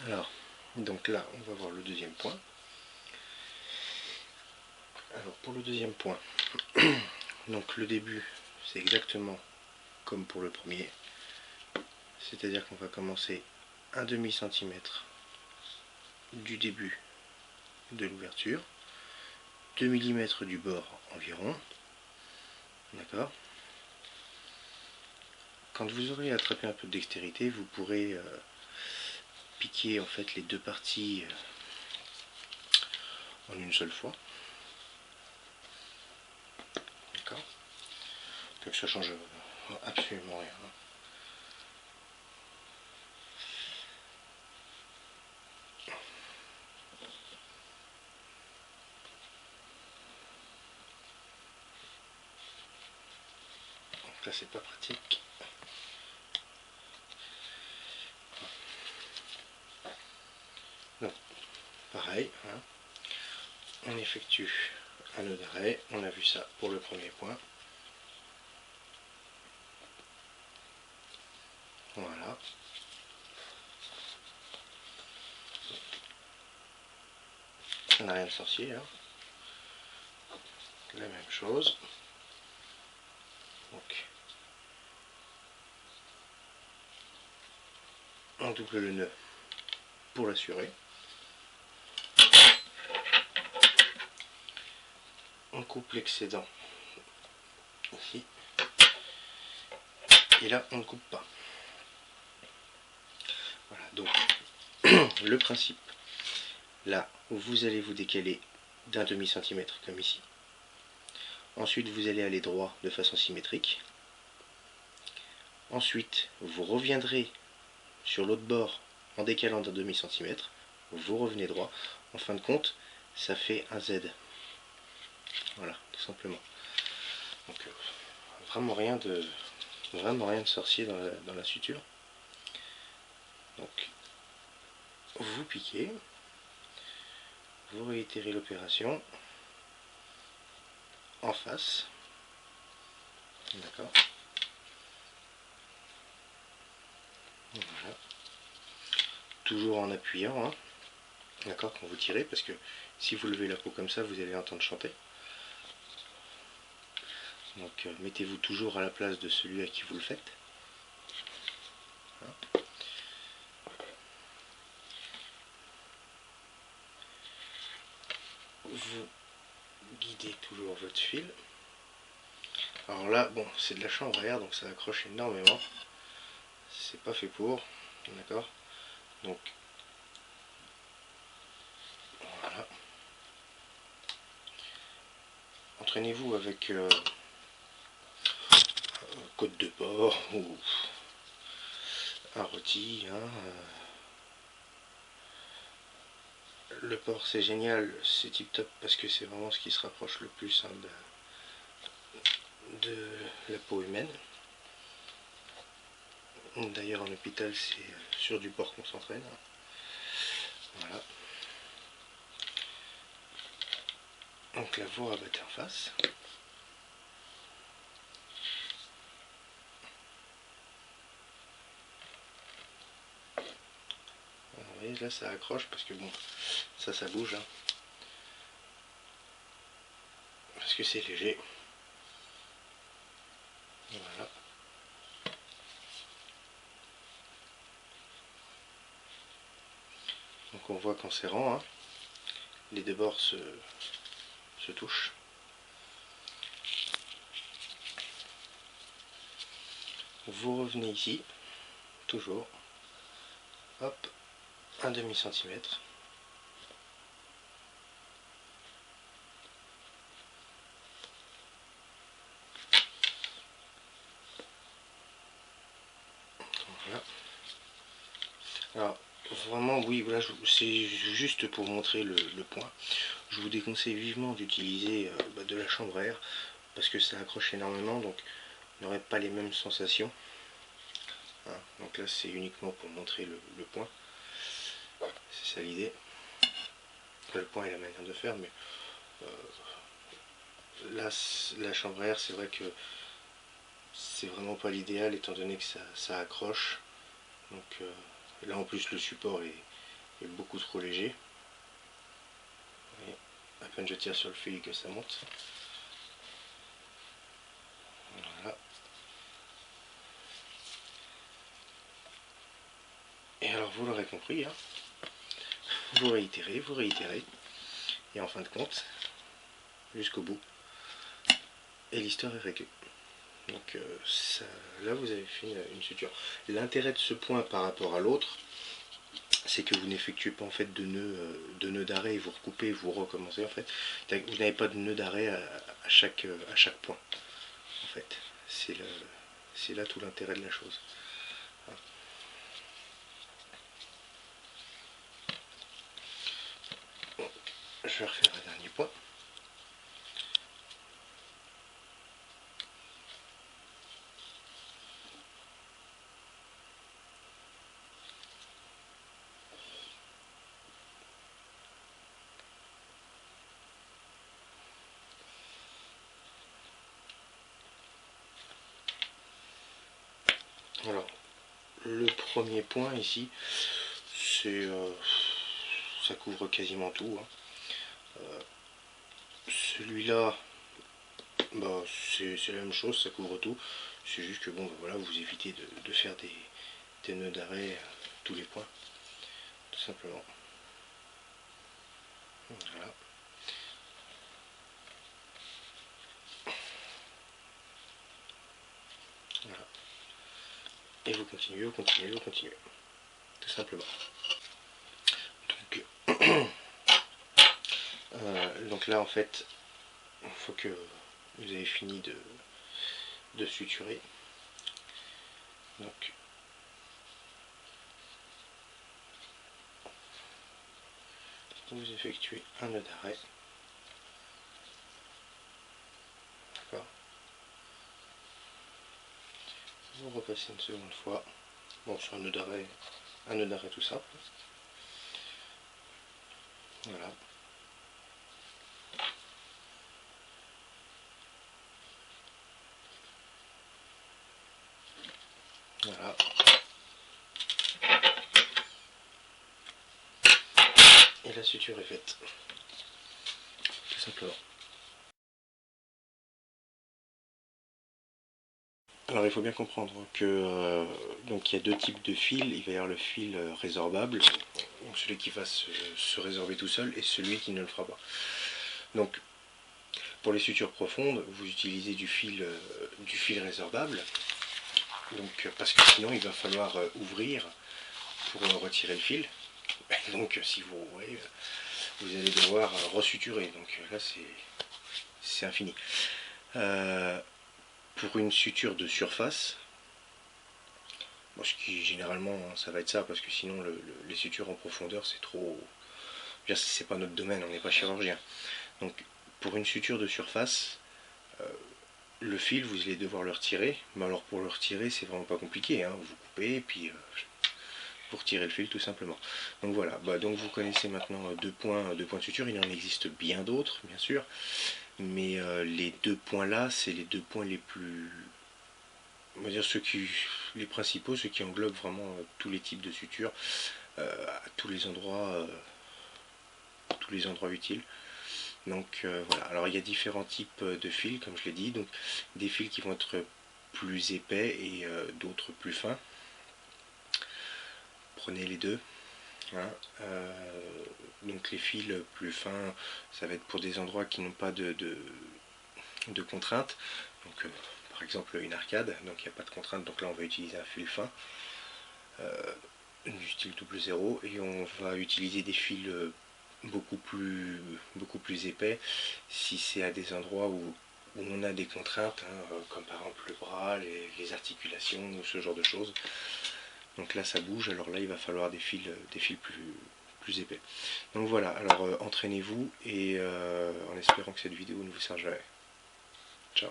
Alors, donc là, on va voir le deuxième point. Alors, pour le deuxième point, donc le début, c'est exactement comme pour le premier. C'est-à-dire qu'on va commencer un demi-centimètre du début de l'ouverture, 2 mm du bord environ. D'accord. Quand vous aurez attrapé un peu de dextérité, vous pourrez piquer en fait les deux parties en une seule fois. D'accord. Donc ça change absolument rien. Donc là c'est pas pratique. Donc pareil, hein. On effectue un nœud d'arrêt, on a vu ça pour le premier point. Voilà. Ça n'a rien de sorcier, hein. La même chose. Donc, on double le nœud pour l'assurer. On coupe l'excédent ici. Et là, on ne coupe pas. Voilà, donc le principe, là, vous allez vous décaler d'un demi-centimètre comme ici. Ensuite, vous allez aller droit de façon symétrique. Ensuite, vous reviendrez sur l'autre bord en décalant d'un demi-centimètre. Vous revenez droit. En fin de compte, ça fait un Z. Voilà, tout simplement. Donc, vraiment rien de sorcier dans la suture. Donc, vous piquez, vous réitérez l'opération en face. D'accord. Voilà. Toujours en appuyant, hein. D'accord, quand vous tirez, parce que si vous levez la peau comme ça, vous allez entendre chanter. Donc mettez-vous toujours à la place de celui à qui vous le faites. Hein. Vous guidez toujours votre fil. Alors là, bon, c'est de la chambre à air, donc ça accroche énormément. C'est pas fait pour, d'accord. Donc voilà. Entraînez-vous avec côte de porc ou un rôti. Hein, le porc c'est génial, c'est tip top parce que c'est vraiment ce qui se rapproche le plus, hein, de la peau humaine. D'ailleurs en hôpital c'est sur du porc qu'on s'entraîne. Voilà. Donc là vous rabattez en face. Vous voyez là ça accroche parce que bon ça bouge, hein, parce que c'est léger. Voilà. Donc on voit qu'en serrant, hein, les deux bords se touchent. Vous revenez ici, toujours, hop, un demi-centimètre. Voilà. Alors, vraiment, oui, voilà, c'est juste pour montrer le point. Je vous déconseille vivement d'utiliser de la chambre à air, parce que ça accroche énormément, donc vous n'aurez pas les mêmes sensations. Hein, donc là, c'est uniquement pour montrer le point. C'est ça l'idée. Le point et la manière de faire, mais là, la chambre à air, c'est vrai que c'est vraiment pas l'idéal étant donné que ça accroche. Donc là en plus le support est beaucoup trop léger. Et à peine je tire sur le fil que ça monte. Voilà. Et alors vous l'aurez compris, hein, vous réitérez, et en fin de compte, jusqu'au bout. Et l'histoire est réglée. Donc ça, là vous avez fait une suture. L'intérêt de ce point par rapport à l'autre, c'est que vous n'effectuez pas en fait de nœud d'arrêt et vous recoupez et vous recommencez en fait. Vous n'avez pas de nœud d'arrêt à chaque point en fait. C'est là tout l'intérêt de la chose. Bon, je vais refaire un dernier point. Alors, le premier point ici, c'est ça couvre quasiment tout. Hein. Celui-là, bah, c'est la même chose, ça couvre tout. C'est juste que bon, bah, voilà, vous évitez de faire des nœuds d'arrêt tous les points, tout simplement. Voilà. Voilà. Et vous continuez, tout simplement. Donc là en fait, il faut que vous avez fini de suturer. Donc vous effectuez un nœud d'arrêt. D'accord. Vous repassez une seconde fois. Bon, sur un nœud d'arrêt tout simple. Voilà. Voilà. Et la suture est faite. Tout simplement. Alors il faut bien comprendre que donc il y a deux types de fils. Il va y avoir le fil résorbable, donc celui qui va se résorber tout seul, et celui qui ne le fera pas. Donc pour les sutures profondes, vous utilisez du fil résorbable, donc parce que sinon il va falloir ouvrir pour retirer le fil. Donc si vous ouvrez, vous allez devoir resuturer. Donc là c'est infini. Pour une suture de surface, bon, ce qui généralement ça va être ça, parce que sinon les sutures en profondeur c'est trop. C'est pas notre domaine, on n'est pas chirurgien. Donc pour une suture de surface, le fil vous allez devoir le retirer, mais alors pour le retirer c'est vraiment pas compliqué, hein. Vous coupez et puis vous retirez le fil tout simplement. Donc voilà, donc vous connaissez maintenant deux points de suture. Il en existe bien d'autres bien sûr, mais les deux points là c'est les deux points les plus, on va dire les principaux, ceux qui englobent vraiment tous les types de sutures à tous les endroits utiles. Donc voilà, alors il y a différents types de fils comme je l'ai dit, donc des fils qui vont être plus épais et d'autres plus fins. Prenez les deux. Hein. Donc les fils plus fins, ça va être pour des endroits qui n'ont pas de contraintes. Donc par exemple une arcade, donc il n'y a pas de contrainte, donc là on va utiliser un fil fin du style 00, et on va utiliser des fils beaucoup plus épais si c'est à des endroits où on a des contraintes, hein, comme par exemple le bras, les articulations ou ce genre de choses. Donc là ça bouge, alors là il va falloir des fils plus épais. Donc voilà, alors entraînez-vous, et en espérant que cette vidéo ne vous sert jamais. Ciao.